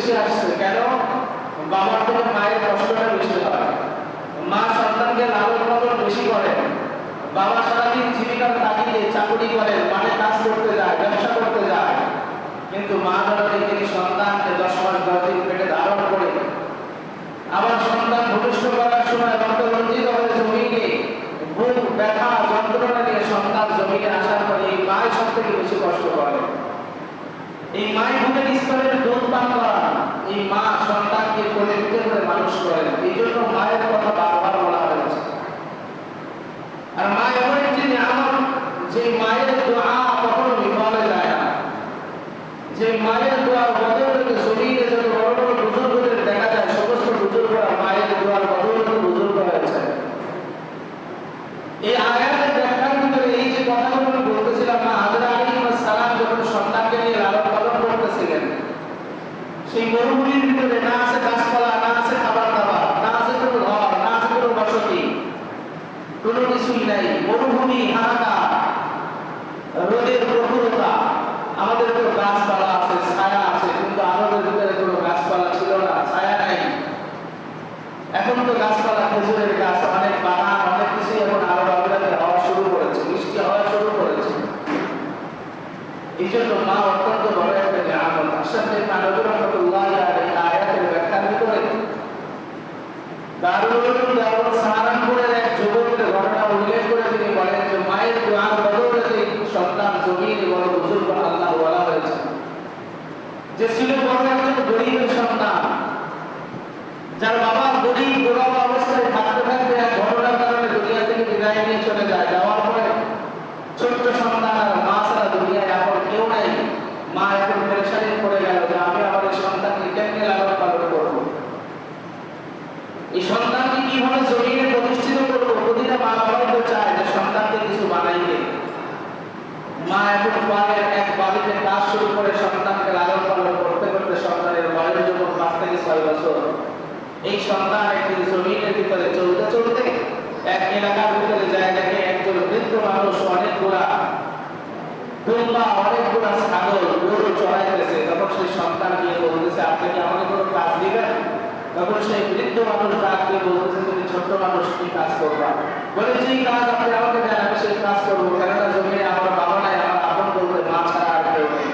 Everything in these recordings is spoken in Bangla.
বেশি আসছে কেন? বাবার থেকে মায়ের কষ্টটা বেশি হয়। মা সন্তানকে লালন পালন বেশি করেন। বাবা সারাদিন জীবিকার তাগিদে চাকরি করেন, মাঠে কাজ করতে যায়, ব্যবসা করতে যায়, কিন্তু মা জননী তিনি সন্তানকে 10 মাস 10 দিন পেটে ধারণ করে আবার সন্তান ভূমিষ্ঠ করার সময় রক্তরঞ্জিত হয়ে জমিনে বুক ব্যথা যন্ত্রণা নিয়ে সন্তান জমিনে আসার পরে এই মাই সব থেকে বেশি কষ্ট করে। এই মাই বুকের স্তরের দুধ পান করান, এই মা সন্তানকে কোলে পিঠে করে মানুষ করেন। এই জন্য মায়ের কথা বারবার বলা হয়েছে। আর মা এমন একটি নিয়ামত যে মায়ের দোয়া কখনো বিফলে যায় না। যে মায়ের দোয়া বদৌলতে শরীরে যত বড় বড় বুজুর্গদের দেখা যায়, সমস্ত বুজুর্গরা মায়ের দোয়ার বদৌলতে বুজুর্গ হয়েছে। এই আয়াতের ব্যাখ্যার ভিতরে এই যে কথাগুলো আমি বলতেছিলাম, মা হাজরা আলাইহিস সালাম যখন সন্তানকে নিয়ে লালন পালন করতেছিলেন, সেই মরুভূমির ভিতরে না আছে গাছপালা, না আছে খাবার দাবার, না আছে কোনো ঘর, না আছে কোনো বসতি, কোনো কিছুই নাই। মরুভূমি, হাহাকার, রোদের প্রখরতা। আমাদের তো গাছপালা আছে, ছায়া আছে, কিন্তু আরবের ভিতরে কোনো গাছপালা ছিল না, ছায়া নাই। এখন তো গাছপালা, খেজুরের গাছ, অনেক বাগান, অনেক কিছু এখন আরব আমিরাতে হওয়া শুরু করেছে, মিষ্টি হওয়া শুরু করেছে। এই জন্য মা অত্যন্ত বড় একটা নিয়ামত। আশরাফ থানভী রাহমাতুল্লাহি আলাইহি আয়াতের ব্যাখ্যার ভিতরে দারুল উলুম দেওবন্দ সাহারানপুরের এক যুবকের ঘটনা উল্লেখ করে তিনি বলেন যে মায়ের দোয়ার বদৌলতে সন্তান জমিনে বড় বুজুর্গ আল্লাহ ওয়ালা হয়েছে। যে ছিল বড় একজন গরিবের সন্তান, যার বাবা গরিব গোড়াবা অবস্থায় থাকতে থাকতে এক ঘটনার কারণে দুনিয়া থেকে বিদায় নিয়ে চলে যায়। যাওয়ার পরে ছোট্ট সন্তান আর মা ছাড়া দুনিয়ায় এখন কেউ নাই। মা এখন পেরেশানি পড়ে গেল যে আমি আমার এই সন্তানকে কেমনে লালন পালন করবো, এই সন্তানকে কিভাবে জমিনে প্রতিষ্ঠিত করবো। প্রতিটা মা বাবাই তো চায় যে সন্তানকে কিছু বানাইতে। মা এখন পায়ের এক বাড়িতে কাজ শুরু করে সন্তানকে লালন পালন করতে করতে সন্তানের বয়স যখন 5 থেকে 6 বছর, এই সন্তান একদিন জমিনের ভিতরে চলতে চলতে এক এলাকার ভিতরে যায়, দেখে একজন বৃদ্ধ মানুষ অনেকগুলা দুম্বা, অনেকগুলা ছাগল, গরু চড়াইতেছে। তখন সেই সন্তান গিয়ে বলতেছে, আপনি কি আমাকে কোনো কাজ দিবেন? তখন সেই বৃদ্ধ মানুষ ডাক দিয়ে বলতেছে, তুমি ছোট্ট মানুষ, কি কাজ করবা? বলে, যেই কাজ আপনি আমাকে দেন আমি সেই কাজ করবো, কেননা জমিনে আমার বাবা নাই, আমার আপন বলতে মা ছাড়া আর কেউ নেই।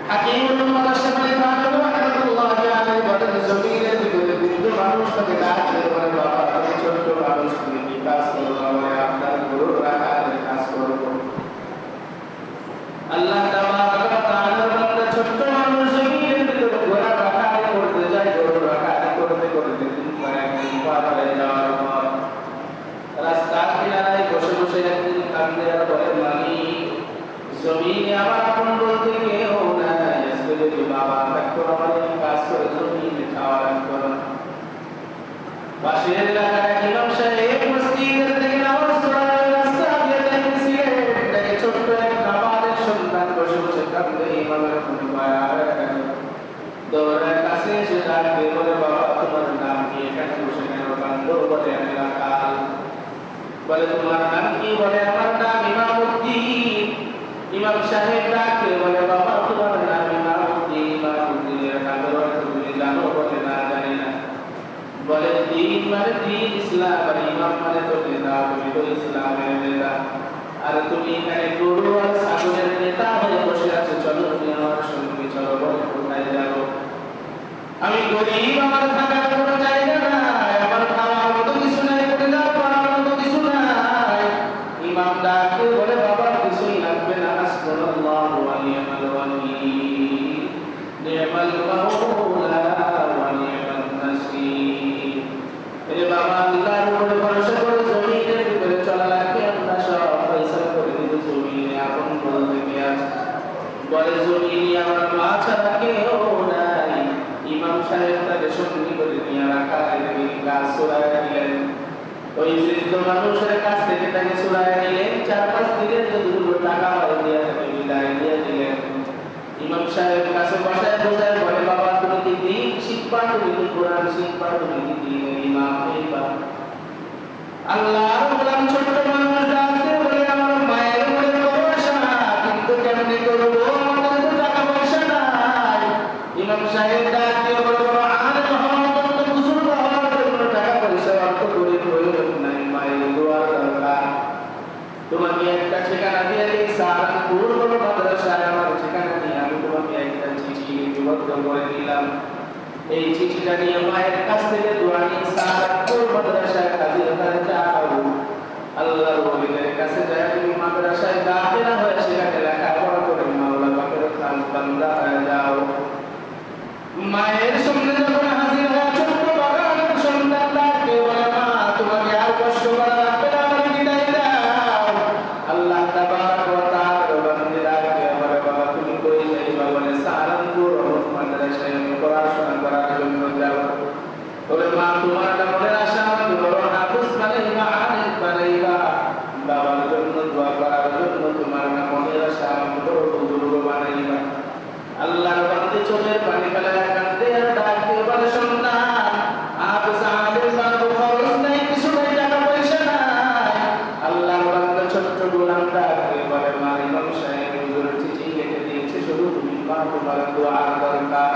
হাকিমুল মুতাশাব্বিহ রাহমাতুল্লাহি আলাইহি বলেন, জমিনের ভিতরে বৃদ্ধ মানুষ তাকে ডাক দিয়ে বলে, বাবা তুমি ছোট্ট মানুষ, তুমি কি কাজ করবা? বলে, আপনার গরুর রাখালের কাজ করবো। আল্লাহ তাবারাক ওয়া তাআলার বান্দা ছোট্ট মানুষ জমিনের ভিতরে ঘোড়া রাখাল করতে যায়, গরু রাখাল করতে করতে দিন পার হয়ে যাওয়ার পর রাস্তার কিনারায় বসে বসে একদিন কান্দে আর বলে, মালিক জমিনে আমার আপন বলতে কেউ নাই, আজকে যদি বাবা থাকতো আমার এই কাজ করে জমিনে খাওয়া লাগতো না। পাশের এলাকার এক ইমাম সাহেব মসজিদের থেকে নামাজ পড়ার রাস্তা দিয়ে যাইতেছিলেন, দেখে ছোট্ট এক নাবালক সন্তান বসে বসে কাঁদে। ইমামের কোনো মায়া দৌড়ে কাছে এসে ডাক দিয়ে বলে, বাবা তোমার নাম কি? এখানে বসে কেন কান্দো? বলে, আমি রাখাল। বলে, তোমার নাম কি? বলে, আমার নাম ইমামউদ্দিন। ইমাম সাহেব ডাক দিয়ে বলে, বাবা তোমার নাম ইমামউদ্দিন। ইমামউদ্দিনের কাদের অর্থ তুমি জানো? বলে, না জানি না। বলে, দিন মানে দিন, ইসলাম, আর ইমাম মানে তো নেতা, তুমি তো ইসলামের নেতা। আর তুমি এখানে গরু আর ছাগলের নেতা হয়ে বসে আছো, চলো তুমি আমার সঙ্গে চলো। বলে, কোথায় যাবো? আমি গরিব, আমার থাকার কোনো জায়গা নাই, আমার খাওয়ার মতো কিছু নাই, করে যাও করার মতো কিছু নাই। ইমাম ডাকে বলে, বাবা কিছুই লাগবে না, হাসবুনাল্লাহু ওয়া নি'মাল ওয়াকিল, নি'মাল মাওলা ওয়া নি'মান নাসীর। এ বাবা আল্লাহর উপরে ভরসা করে জমিনের ভিতরে চলা লাগবে, আল্লাহ সব ফয়সালা করে দিবে। জমিনে আপন বলতে কে আছে? বলে, জমিনে আমার মা ছাড়া কেউ নাই। ইমাম সাহেব তাকে সঙ্গী করে নিয়ে রাখা গাছ চূড়ায় নিলেন। ওই বৃদ্ধ মানুষের কাছ থেকে তাকে চূড়ায় নিলেন। 4-5 দিনের যতগুলো টাকা হয় দিয়ে তাকে বিদায় দিয়ে দিলেন। ইমাম সাহেব কাছে বসায় বসায় বলে, বাবা তুমি কি দিন শিখবা? তুমি কি কোরআন শিখবা? তুমি কি দিনের ইমাম হইবা? আল্লাহর গোলাম ছোট্ট মানুষ ডাকতে বলে, আমার মায়ের মনে ভরসা, কিন্তু কেমনে করবো? আমাদের তো টাকা পয়সা নাই। ইমাম সাহেব ডাক দিয়ে বলে বড় আলেম হওয়ার জন্য বুজুর্গ হওয়ার জন্য টাকা পয়সা অর্থ করে প্রয়োজন নাই, মায়ের দোয়ার দরকার। তোমাকে একটা ঠিকানা দিয়ে দিই, সাহারানপুর বড় মাদ্রাসায় আমার ঠিকানা নিয়ে আমি তোমাকে একটা চিঠি লিপিবদ্ধ করে দিলাম। এই চিঠিটা নিয়ে মায়ের কাছ থেকে দোয়া নিয়ে সাহারানপুর মাদ্রাসায় হাজির হয়ে যাও। আল্লাহর ওলিদের কাছে যায় তুমি মাদ্রাসায় দাখিলা হয়ে সেখানে লেখাপড়া করে মাওলা পাকের খাস বান্দা হয়ে যাও। মায়ের সামনে যখন হাজির হওয়া ছোট্ট বাগানের সন্তান ডাকে বলে মা তোমাকে আর কষ্ট করা লাগবে না, আমাকে বিদায় দাও। আল্লাহ তাবারক ওয়া তাআলা বান্দে ডাকে বলে বাবা তুমি কই যাইবা, বলে সাহারানপুর মাদ্রাসায় আমি পড়াশোনা করার জন্য যাব। বলে মা তোমার মনের আশা আমি বড় হাফেজ বানাইবা, আলেম বানাইবা, বাবার জন্য দোয়া করার জন্য তোমার মনের আশা আমি বড় বুজুর্গ বানাইবা। আল্লাহর বান্দে চোখের পানি ফেলায় কাঁদতে আর ডাকতে বলে সন্তান হাফেজ আলেম বানাবো, খরচ নাই, কিছু নাই, টাকা পয়সা নাই। আল্লাহর বান্দে ছোট্ট গোলাম ডাকতে বলে মা ইমাম সাহেব হুজুর চিঠি লিখে দিয়েছে, শুধু তুমি মা তোমার দোয়ার দরকার।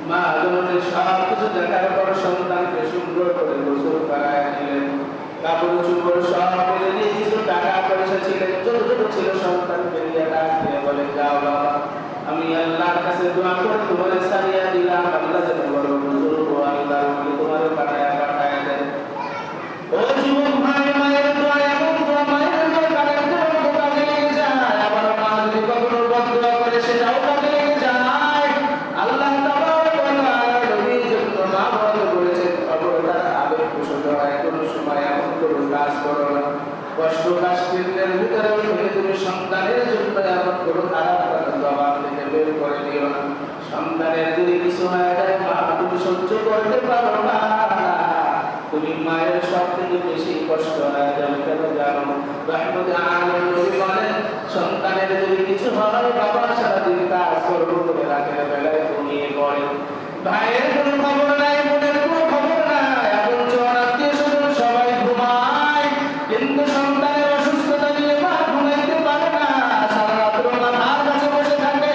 মা জননের সব কিছু দেখার পর সন্তানকে সুন্দর করে গোসল করায় দিলেন, কাপড় চোপড় সব ফেলে দিয়ে কিছু টাকা পয়সা ছিলেন ছোট ছোট ছিল সন্তানকে দিয়ে ডাক দিয়ে বলে যাও বাবা আমি আল্লাহর কাছে দোয়া করে তোমার সারিয়া দিলাম, আল্লাহ যেন বড় বুজুর্গ আল্লাহ তোমার পাঠায় দেন। ও যুবক ভাই, মায়ের দোয়া এমন দোয়া, মায়ের দোয়া কারেন্টের মতো কাজে লেগে যায়। আবার মা যদি কখনো বদদোয়া করে সেটাও কাজে লেগে যায়। আল্লাহ তাবারক ওয়া তাআলা নবীর জন্য মা বন্ধ করেছেন, খবরদার আবেগ কুশল হয় কোনো সময় এমন কোনো কাজ করো না। কষ্ট কাষ্টের ভিতরে থেকে তুমি সন্তানের জন্য এমন কোনো খারাপ কথা জবাব থেকে বের করে দিও না। সন্তানের যদি কিছু হয়ে যায় মা তুমি সহ্য করতে পারো না, তুমি মায়ের সব থেকে বেশি কষ্ট হয়ে যাবে। কেন জানো? রহমতে আলম নবী বলেন সন্তানের যদি কিছু হয় বাবা সারাদিন কাজ করবো করে রাতের বেলায় ঘুমিয়ে পড়ে, ভাইয়ের কোনো খবর নাই, বোনের কোনো খবর নাই, আপন জন আত্মীয় স্বজন সবাই ঘুমায়, কিন্তু সন্তানের অসুস্থতা নিয়ে মা ঘুমাইতে পারে না, সারা রাত্র মাথার কাছে বসে থাকে।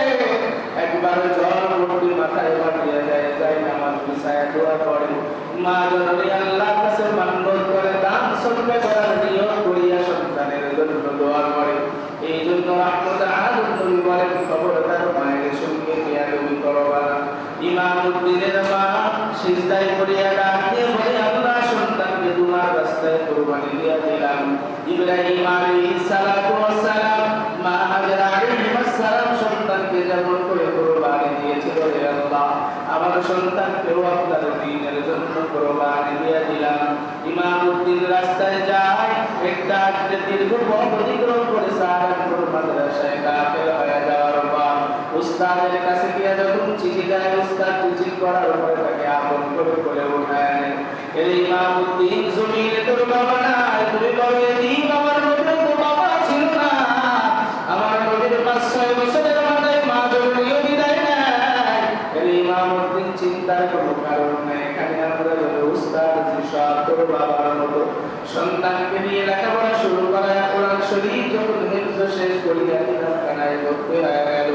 একবার জ্বর ভর্তি মাথায় বাড়িয়ে যায় নামাজ বিছায় দোয়া করে, মা জননী আল্লাহর কাছে মানবত করে দান সদকা করার নিয়ত করিয়া সন্তানের জন্য দোয়া করে। এই জন্য রহমতে আলম নবী বলেন খবরদার মায়ের সঙ্গে বেয়াদবি করবা না। ইমামউদ্দিনের মা সিজদায় পড়িয়া ডাক দিয়ে বলে আল্লাহ সন্তানকে তোমার রাস্তায় কুরবানি দিয়া দিলাম। ইব্রাহিম আলাইহিস সালাতু ওয়াস সালাম, মা হাজরা আলাইহিস সালাম সন্তানকে যেমন করে কুরবানি দিয়েছিল, হে আল্লাহ আমার সন্তানকেও আপনার দ্বীনের জন্য কুরবানি দিয়া দিলাম। ইমামউদ্দিন রাস্তায় যায়, একটা দীর্ঘ পথ অতিক্রম করে সাহারানপুর মাদ্রাসায় দাখিল হয়ে যাওয়ার পর উস্তাদের কাছে গিয়ে যখন চিঠি দেয়, উস্তাদ চিঠি পড়ার পরে তাকে আপন করে উঠায় নেন। এই ইমামউদ্দিন জমিনে তোর বাবা নাই, তুমি বলো এতিম, আমার নবীর তো বাবা ছিল না, আমার নবীর 5-6 বছরের মাথায় মা জননীও বিদায় নেয়। এই ইমামউদ্দিন চিন্তার কোনো কারণ নেই, এখানে আমরা বলে উস্তাদ সব তোর বাবার মতো সন্তানকে নিয়ে লেখাপড়া শুরু করায় কোরআন শরীফ যখন হিফজ শেষ করিয়া কিতাবখানায় ভর্তি হয়ে গেল,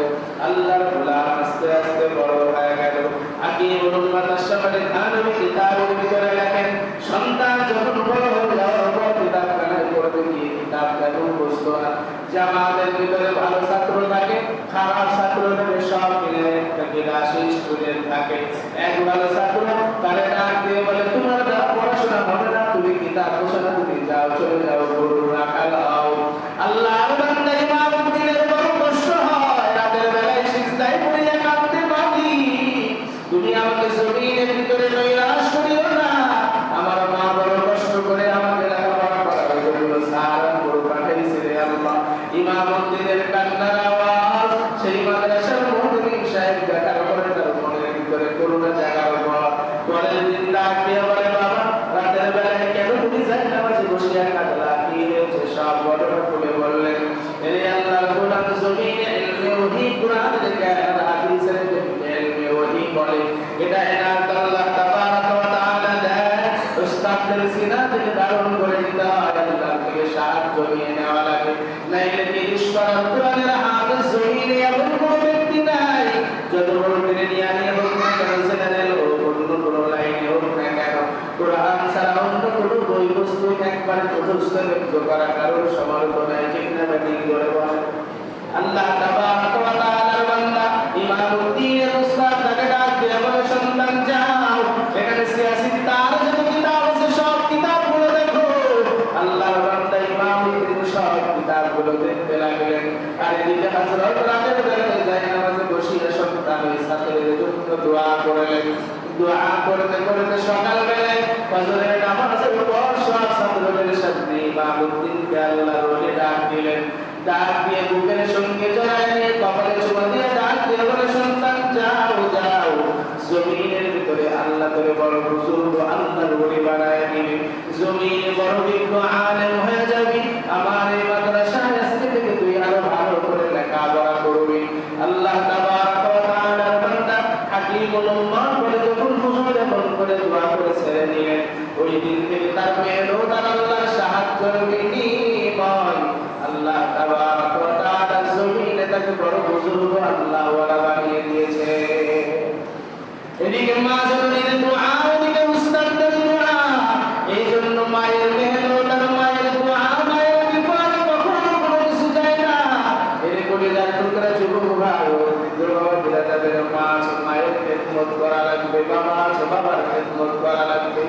আল্লাহর গোলাম আস্তে আস্তে বড় হয়ে গেল। হাকিমুল উম্মাত আশ-শাফাঈ থানভী কিতাবের ভিতরে লেখেন সন্তান যখন বড় হয়ে যাওয়ার পর কিতাবখানায় পড়তে গিয়ে কিতাব তেমন বুঝতো না। জামাতের ভিতরে ভালো ছাত্র থাকে, খারাপ ছাত্র থাকে, সব মিলে একটা ক্লাসে স্টুডেন্ট থাকে। এক ভালো ছাত্র তারে ডাক দিয়ে বলে তোমার পড়াশোনা হবে না, তুমি কিতাব পড়ছো না, তুমি যাও চলে যাও গরু রাখা দাও। আল্লাহর বান্দা ইমামউদ্দিনের বড় কষ্ট হয়, রাতের বেলায় সিজদায় পড়িয়া কাঁদতে পারি, তুমি আমাকে জমিনের ভিতরে নৈরাশ করিও না, আমার মা বড় কষ্ট করে আমাকে লেখাপড়া করার জন্য সাহারানপুর পাঠাইছে রে আল্লাহ। ইমামউদ্দিনের কান্নার আওয়াজ সেই মাদ্রাসার মুদ্রিস সাহেব দেখার পরে তার মনের ভিতরে করুণা জাগার পর পরের দিন ডাক দিয়ে বলে বাবা রাতের বেলায় কেন তুমি যাই নামাজে বসিয়া কাঁদলা, কি হয়েছে সব ঘটনা খুলে বললেন। এরে আল্লাহর গোলাম জমিনে ইলমে ওহী কুরআনের জ্ঞান হাদিসের ইলমে ওহী বলে, এটা এনায়েত আল্লাহ তাবারক ওয়া তাআলা দেয়। উস্তাদের সিনা থেকে ধারণ করে দিতে হয়, আল্লাহ থেকে সাহায্য নিয়ে নেওয়া লাগে, নাইলে কি ঈশ্বর কোরআনের হাফেজ জমিনে এমন কোনো ব্যক্তি নাই যত বড় করে নিয়ে একবার চতুর্থ করা কারোর সমালোচনায় ঠিক না ঠিক করে বলে আল্লাহ তাবারক ওয়া তাআলার বান্দা ইমামউদ্দিনের উস্তাদ তাকে ডাক দিয়ে বলে সন্তান যাও এখানে সিয়াসির তার যত কিতাব আছে সব কিতাবগুলো দেখো আল্লাহর বান্দা ইমামউদ্দিন সব কিতাবগুলো দেখতে লাগলেন আর এদিকে হযরত রাতের বেলায় যায় নামাজে বসিয়ে সন্তান ওই ছাত্রের জন্য দোয়া করলেন দোয়া করতে করতে সকাল বেলায় ফজরের নামাজের পর সব ছাত্রদের সাথে ইমামউদ্দিনকে আল্লাহর ওলি ডাক দিলেন ডাক দিয়ে বুকের সঙ্গে জড়ায় নিয়ে কপালে চুমা দিয়ে ডাক দিয়ে বলে সন্তান যাও যাও জমিনের ভিতরে আল্লাহ করে বড় বুজুর্গ আল্লাহর ওলি বানায় দিবে জমিনে বড় বিজ্ঞ আলেম হয়ে যাবি আমার এই মাদ্রাসায় আজকে থেকে তুই আরো ভালো করে লেখাপড়া করবি আল্লাহ তাবারক ওয়া তাআলার বান্দা হাকিমুল উম্মাহ বলে যখন হুজুর এমন করে দোয়া করে ছেড়ে দিলেন ওই দিন থেকে তার মেয়েরও তার আল্লাহর সাহায্যের বিনিময় আল্লাহ তাবারক ওয়া তাআলা জমিনে তাকে বড় বুজুর্গ আল্লাহ ওয়ালা বানিয়ে দিয়েছে এদিকে মা জননীর দোয়া ওদিকে উস্তাদদের দোয়া এইজন্য মায়ের মেহনত আর মায়ের দোয়া মায়ের বিপদে কখনো কোনো কিছু যায় না এর কলিজার টুকরা যুবক ভাই ও বাবা তাদের মা মায়ের খেদমত করা লাগবে বাবা বাবার খেদমত করা লাগবে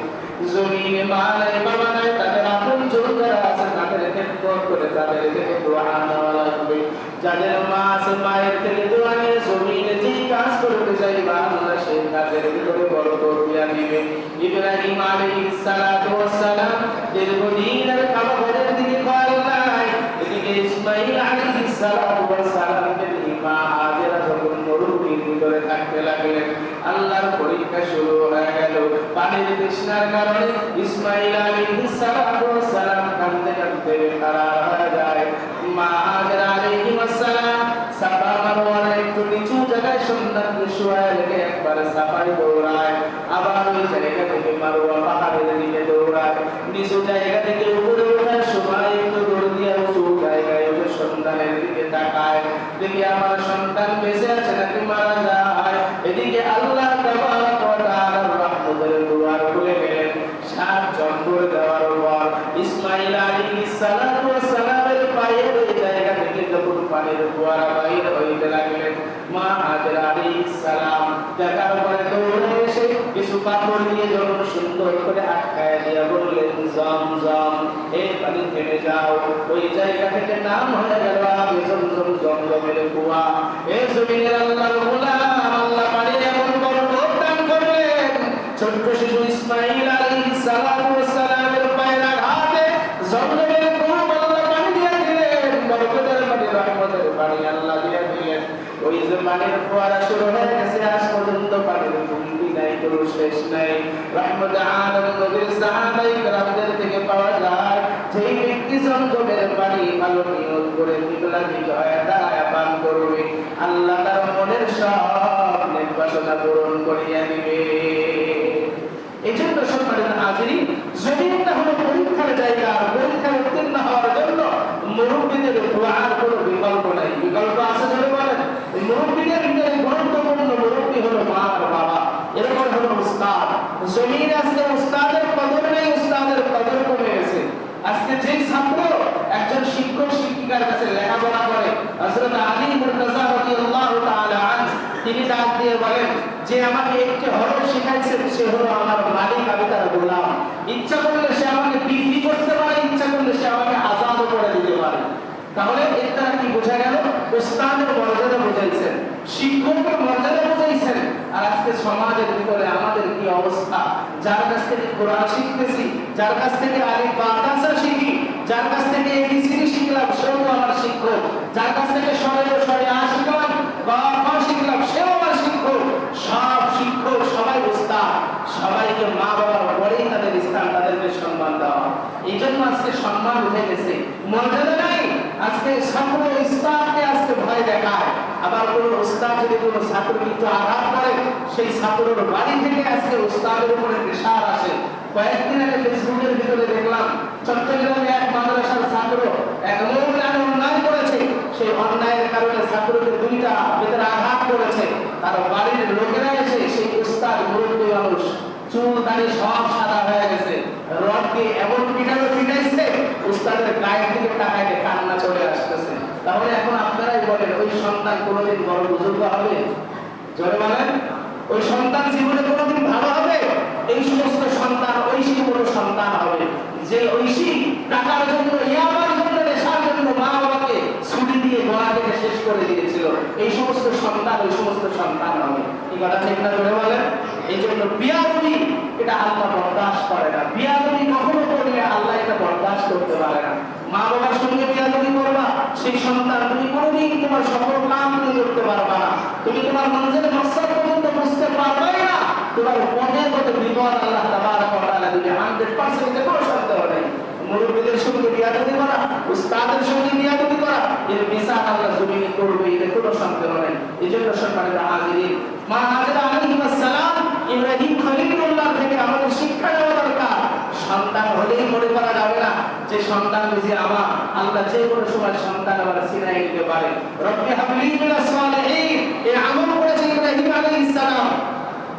জমিনে মা নাই বাবা নাই তাদের আপন জন যারা আছে তাদের খেদমত করে তাদের থেকে দোয়া নেওয়া লাগবে যাদের মা আছে মায়ের থেকে দোয়া নিয়ে জমিনে যে কাজ করতে চাইবা আল্লাহ সেই কাজের ভিতরে বড় তৌফিক দিবে ইব্রাহিম আলাইহিস সালাতু ওয়াস সালাম দীর্ঘদিনের কাবাগরের দিকে খেয়াল নাই এদিকে ইসমাঈল আলাইহিস সালাতু ওয়াস সালামের মা হাজেরা যখন মরুভূমির ভিতরে থাকতে লাগলেন আল্লাহর পরীক্ষা শুরু হয়ে গেল পানির তৃষ্ণার কারণে ইসমাঈল আলাইহিস সালাতু ওয়াস সালাম কাঁদতে কাঁদতে বেকার হয়ে যায় মা হাজেরা আলাইহিস সালাম সাফা মারওয়ার একটু নিচু জায়গায় সন্তানকে শোয়ায় রেখে একবার সাফায় দৌড়ায় আবার ওই জায়গা থেকে মারওয়া পাহাড়ের দিকে দৌড়ায় নিচু জায়গা থেকে উপরে ওঠার সময় একটু দৌড় দিয়ে উঁচু জায়গায় উঠে সন্তানের দিকে তাকায় দেখি আমার সন্তান বেঁচে আছে নাকি মারা যায় এদিকে আল্লাহ তাবারক ওয়া তাআলার রহমতের দুয়ার খুলে গেলেন 7 জন্ম দেওয়ার পর ইসমাঈল আলাইহিস সালাতু ওয়াস সালামের পায়ের ওই জায়গা থেকে যখন পানির ফোয়ারা বাইর হইতে লাগলেন মা হাজেরা আলাইহিস সালাম দেখার পরে দৌড়ে এসে কিছু পাথর দিয়ে যখন সুন্দর করে আটকায় দিয়ে বললেন জমজম এই পানি থেমে যাও ওই জায়গা থেকে নাম হয়ে গেল আবে জমজম জমজমের কুয়া এই জমিনের আল্লাহর গোলাম আল্লাহ পানির এমন বড় লোক দান করলেন ছোট্ট শিশু ইসমাঈল আলাইহিস সালাতু ওয়াস সালামের পায়ের আঘাতে জমজমের কুয়া আল্লাহ পানি দিয়ে দিলেন বরকতের পানি রহমতের পানি আল্লাহ দিয়ে দিলেন ওই যে পানির ফোয়ারা শুরু হয়ে গেছে আজ পর্যন্ত পানির কমতি নাই কোনো শেষ নাই রহমতে আলম নবীর সাহাবায়ে কেরামদের থেকে পাওয়া যায় যেই ব্যক্তি জমজমের পানি ভালো নিয়ত করে কিবলা দিকে হয়ে দাঁড়ায় পান করবে আল্লাহ তার মনের সব নেক বাসনা পূরণ করিয়া দিবে এজন্য সম্মানিত হাজিরিন জমিনটা হলো পরীক্ষার জায়গা আর পরীক্ষায় উত্তীর্ণ হওয়ার জন্য মুরব্বিদের দোয়ার কোনো বিকল্প নাই বিকল্প আছে যদি বলেন মুরব্বিদের ভিতরে গুরুত্বপূর্ণ মুরব্বি হলো মা আর বাবা এরপর হলো উস্তাদ জমিনে আজকে উস্তাদের কদর নেই উস্তাদের কদর কমে গেছে আজকে যে ছাত্র একজন শিক্ষক শিক্ষিকার কাছে লেখাপড়া করে হযরত আলী মুর্তজা রাদিয়াল্লাহু তাআলা আনহু তিনি ডাক দিয়ে বলেন যে আমাকে একটি হরফ শিখাইছেন সে হলো আমার মালিক আমি তার গোলাম ইচ্ছা করলে সে আমাকে বিক্রি করতে পারে ইচ্ছা করলে সে আমাকে আজাদ করে দিতে পারে তাহলে এর দ্বারা কি বোঝা গেল উস্তাদের মর্যাদা বোঝাইছেন শিক্ষকের মর্যাদা বোঝাইছেন আর আজকে সমাজের ভিতরে আমাদের কি অবস্থা যার কাছ থেকে কোরআন শিখতেছি যার কাছ থেকে আলিফ বা তাসা শিখি যার কাছ থেকে এবিসিডি শিখলাম সেও আমার শিক্ষক যার কাছ থেকে সরে আ শিখলাম বা খ শিখলাম সেও আমার শিক্ষক সব শিক্ষক সবাই উস্তাদ সবাইকে মা বাবার পরেই তাদের স্থান তাদেরকে সম্মান দেওয়া এই জন্য আজকে সম্মান উঠে গেছে মর্যাদা নাই আজকে ছাত্র উস্তাদকে আজকে ভয় দেখায় আবার কোন উস্তাদ যদি কোনো ছাত্রকে একটু আঘাত করে সেই ছাত্রের বাড়ি থেকে আজকে উস্তাদের উপরে প্রেসার আসে কয়েকদিন আগে ফেসবুকের ভিতরে দেখলাম চট্টগ্রামে এক মাদ্রাসার ছাত্র এক মহিলার অন্যায় করেছে সেই অন্যায়ের কারণে ছাত্রকে ভিতরে আঘাত করেছে তার বাড়ির লোকেরা এসে সেই উস্তাদ মুরব্বী মানুষ চুল দাড়ি সব সাদা হয়ে গেছে, রড দিয়ে এমন পিটাইছে উস্তাদের গায়ের দিকে তাকাইতে কান্না চলে আসতেছে। তাহলে এখন আপনারাই বলেন, ওই সন্তান কোনোদিন বড় বুজুর্গ হবে? জোরে বলেন, ওই সন্তান জীবনে কোনোদিন ভালো হবে? এই সমস্ত সন্তান ঐশী বড় সন্তান হবে, যে ঐশী টাকার জন্য, ইয়াবার জন্য, নেশার জন্য মা বাবাকে ছুটি দিয়ে গোড়া থেকে শেষ করে দিয়েছিল। এই সমস্ত সন্তান ওই সমস্ত সন্তান হবে। এই কথা ঠিক না? জোরে বলেন। এই জন্য বিয়াদবি এটা আল্লাহ বরদাস্ত করে না। বিয়াদবি কখনো করলে আল্লাহ এটা বরদাস্ত করতে পারে না। মা বাবার সঙ্গে বিয়াদবি করবা, সেই সন্তান তুমি কোনোদিন তোমার সফল কাম তুমি করতে পারবা না। তুমি তোমার মঞ্জিলে মকসদ পর্যন্ত বুঝতে পারবাই না। তোমার পথে পথে বিপদ আল্লাহ তাবারক ওয়া তাআলা দিবে 100%, কোনো সন্দেহ নেই। মুরব্বিদের সঙ্গে বিয়াদবি করা, উস্তাদের সঙ্গে বিয়াদবি করা, এর বিচার আল্লাহ জমিনে করবে, এতে কোনো সন্দেহ নেই। এজন্য সম্মানিত হাজিরিন, মা হাজেরা আলাইহিস সালাম ইব্রাহিম খলিলুল্লাহ থেকে আমাদের শিক্ষা নেওয়া দরকার। সন্তান হলেই মনে করা যাবে না যে সন্তান বুঝি আমার, আল্লাহ যে কোনো সময় সন্তান আবার ছিনাই নিতে পারে। রব্বি হাবলি মিনাস সালিহিন, এই আমল করেছে ইব্রাহিম আলাইহিস সালাম।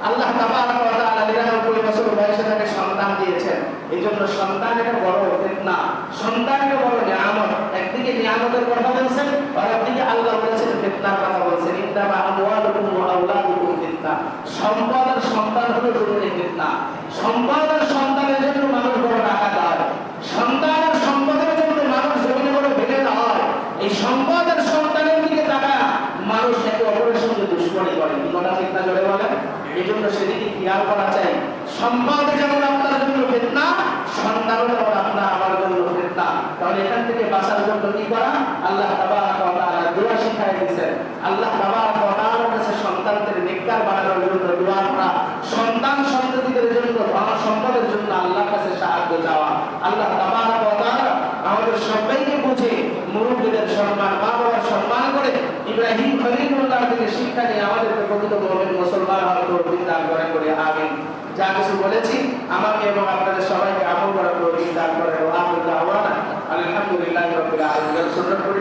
আল্লাহ তাবারক ওয়া তাআলা 99 বছর বয়সে তাকে সন্তান দিয়েছেন। এইজন্য সন্তান এটা বড় ফিতনা, সন্তান এটা বড় নিয়ামত। একদিকে নিয়ামতের কথা বলছেন, আর একদিকে আল্লাহ বলেছেন ফিতনার কথা বলছেন। ইন্নামা আমওয়ালুকুম ওয়া আওলাদুকুম ফিতনা। সম্পদ আর সন্তান হলো জরুরি ফিতনা। সম্পদ আর সন্তানের জন্য মানুষ বড় টাকা দেয়, সন্তান আর সম্পদের জন্য মানুষ জমিনে বড় ভেঙে দেয়। এই সম্পদ আর সন্তানের দিকে তাকায় মানুষ একে অপরের সঙ্গে দুশ্মনী করে। কি কথা ঠিক না? জোরে বলেন। এই জন্য সেদিকে খেয়াল করা চাই। সম্পদ যেমন আপনার জন্য ফিতনা, সন্তানও যেমন আপনার আমার জন্য ফিতনা। তাহলে এখান থেকে বাঁচার জন্য কি করা? আল্লাহ তাবারক ওয়া তাআলা দোয়া শিখাই দিয়েছেন। আল্লাহ তাবারক ওয়া তাআলার কাছে সন্তানদের নেককার বানানোর জন্য দোয়া করা, সন্তান সন্ততিদের জন্য, ধন সম্পদের জন্য আল্লাহর কাছে সাহায্য চাওয়া। আল্লাহ তাবারক ওয়া তাআলা আমাদের সবাইকে বুঝে মুরব্বিদের সম্মান, মা বাবার সম্মান করে ইব্রাহিম খলিলুল্লাহ থেকে শিক্ষা নিয়ে আমাদেরকে প্রকৃত মুমিন মুসলমান হওয়ার তৌফিক দান করেন বলে আমিন। যা কিছু বলেছি আমাকে এবং আপনাদের সবাইকে আমল করার তৌফিক দান করেন। ওয়া আখিরু দাওয়ানা আলহামদুলিল্লাহি রাব্বিল আলামিন। সুন্নাত পড়ে